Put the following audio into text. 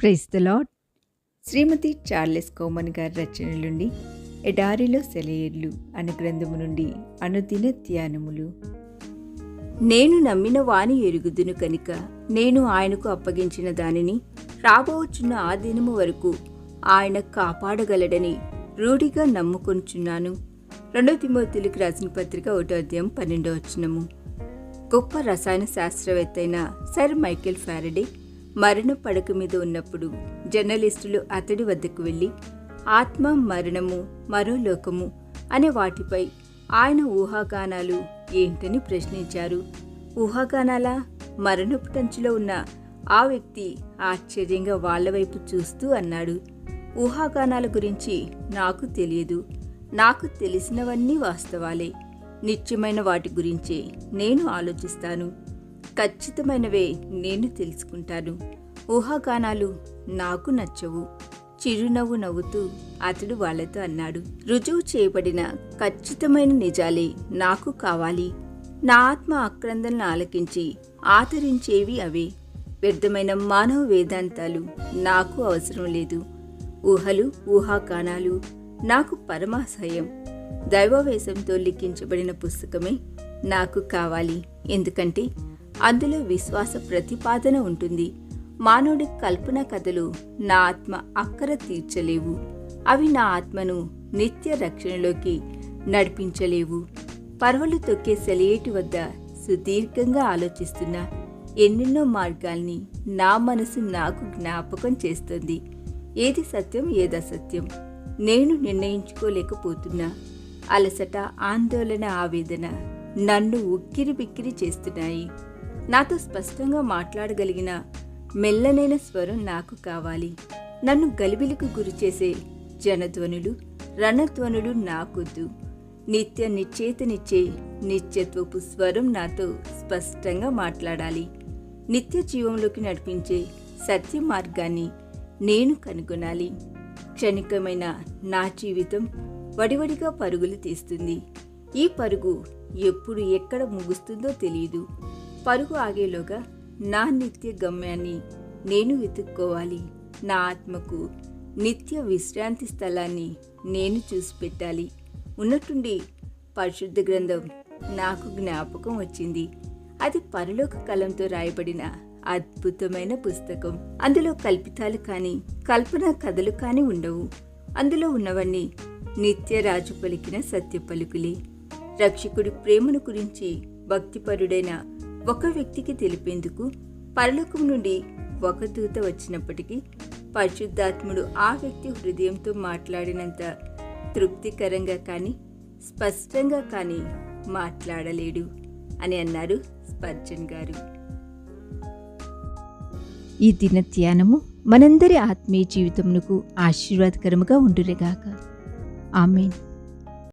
Praise the Lord. శ్రీమతి Charles Cowman గారి రచన నుండి ఎడారిలో సెలయేర్లు అనే గ్రంథము నుండి అనుదిన ధ్యానములు. నేను నమ్మిన వాని ఎరుగుదును కనుక నేను ఆయనకు అప్పగించిన దానిని రాబోచున్న ఆ దినము వరకు ఆయన కాపాడగలడని రూఢిగా నమ్ముకొనుచున్నాను. 2 తిమోతిలకు రాసిన పత్రిక 1:12. గొప్ప రసాయన శాస్త్రవేత్త అయిన సర్ మైకేల్ ఫారడే మరణ పడక మీద ఉన్నప్పుడు జర్నలిస్టులు అతడి వద్దకు వెళ్ళి ఆత్మ, మరణము, మరో లోకము అనే వాటిపై ఆయన ఊహాగానాలు ఏంటని ప్రశ్నించారు. ఊహాగానాలా? మరణపుటంచులో ఉన్న ఆ వ్యక్తి ఆశ్చర్యంగా వాళ్ల వైపు చూస్తూ అన్నాడు, ఊహాగానాల గురించి నాకు తెలియదు. నాకు తెలిసినవన్నీ వాస్తవాలే. నిత్యమైన వాటి గురించే నేను ఆలోచిస్తాను. ఖచ్చితమైనవే నేను తెలుసుకుంటాను. ఊహాగానాలు నాకు నచ్చవు. చిరునవ్వు నవ్వుతూ అతడు వాళ్లతో అన్నాడు, రుజువు చేయబడిన ఖచ్చితమైన నిజాలే నాకు కావాలి. నా ఆత్మ ఆక్రందనలు ఆలకించి ఆదరించేవి అవే. వ్యర్థమైన మానవ వేదాంతాలు నాకు అవసరం లేదు. ఊహలు, ఊహాగానాలు నాకు పరమాసహ్యం. దైవవేశంతో లిఖించబడిన పుస్తకమే నాకు కావాలి. ఎందుకంటే అందులో విశ్వాస ప్రతిపాదన ఉంటుంది. మానవుడి కల్పన కథలు నా ఆత్మ అక్కర తీర్చలేవు. అవి నా ఆత్మను నిత్య రక్షణలోకి నడిపించలేవు. పర్వలు తొక్కే సెలయేటి వద్ద సుదీర్ఘంగా ఆలోచిస్తున్న ఎన్నెన్నో మార్గాల్ని నా మనసు నాకు జ్ఞాపకం చేస్తుంది. ఏది సత్యం, ఏది అసత్యం నేను నిర్ణయించుకోలేకపోతున్నా. అలసట, ఆందోళన, ఆవేదన నన్ను ఉక్కిరి బిక్కిరి చేస్తున్నాయి. నాతో స్పష్టంగా మాట్లాడగలిగిన మెల్లనైన స్వరం నాకు కావాలి. నన్ను గలిబిలికి గురిచేసే జనధ్వనులు, రణధ్వనులు నాకొద్దు. నిత్య నిశ్చేతనిచ్చే నిత్యత్వపు స్వరం నాతో స్పష్టంగా మాట్లాడాలి. నిత్య జీవంలోకి నడిపించే సత్య మార్గాన్ని నేను కనుగొనాలి. క్షణికమైన నా జీవితం వడివడిగా పరుగులు తీస్తుంది. ఈ పరుగు ఎప్పుడు ఎక్కడ ముగుస్తుందో తెలియదు. పరుగు ఆగేలోగా నా నిత్య గమ్యాన్ని నేను వెతుక్కోవాలి. నా ఆత్మకు నిత్య విశ్రాంతి స్థలాన్ని నేను చూసి పెట్టాలి. ఉన్నట్టుండి పరిశుద్ధ గ్రంథం నాకు జ్ఞాపకం వచ్చింది. అది పరలోక కలంతో రాయబడిన అద్భుతమైన పుస్తకం. అందులో కల్పితాలు కానీ కల్పన కథలు కానీ ఉండవు. అందులో ఉన్నవన్నీ నిత్యరాజు పలికిన సత్య పలుకులే. రక్షకుడి ప్రేమను గురించి భక్తిపరుడైన ఒక వ్యక్తికి తెలిపేందుకు పరలోకం నుండి ఒక దూత వచ్చినప్పటికీ పరిశుద్ధాత్ముడు ఆ వ్యక్తి హృదయంతో మాట్లాడినంత తృప్తికరంగా కానీ స్పష్టంగా కానీ మాట్లాడలేడు అని అన్నారు స్పర్జన్ గారు. ఈ దిన ధ్యానము మనందరి ఆత్మీయ జీవితమునకు ఆశీర్వాదకరముగా ఉండునుగాక. ఆమేన్.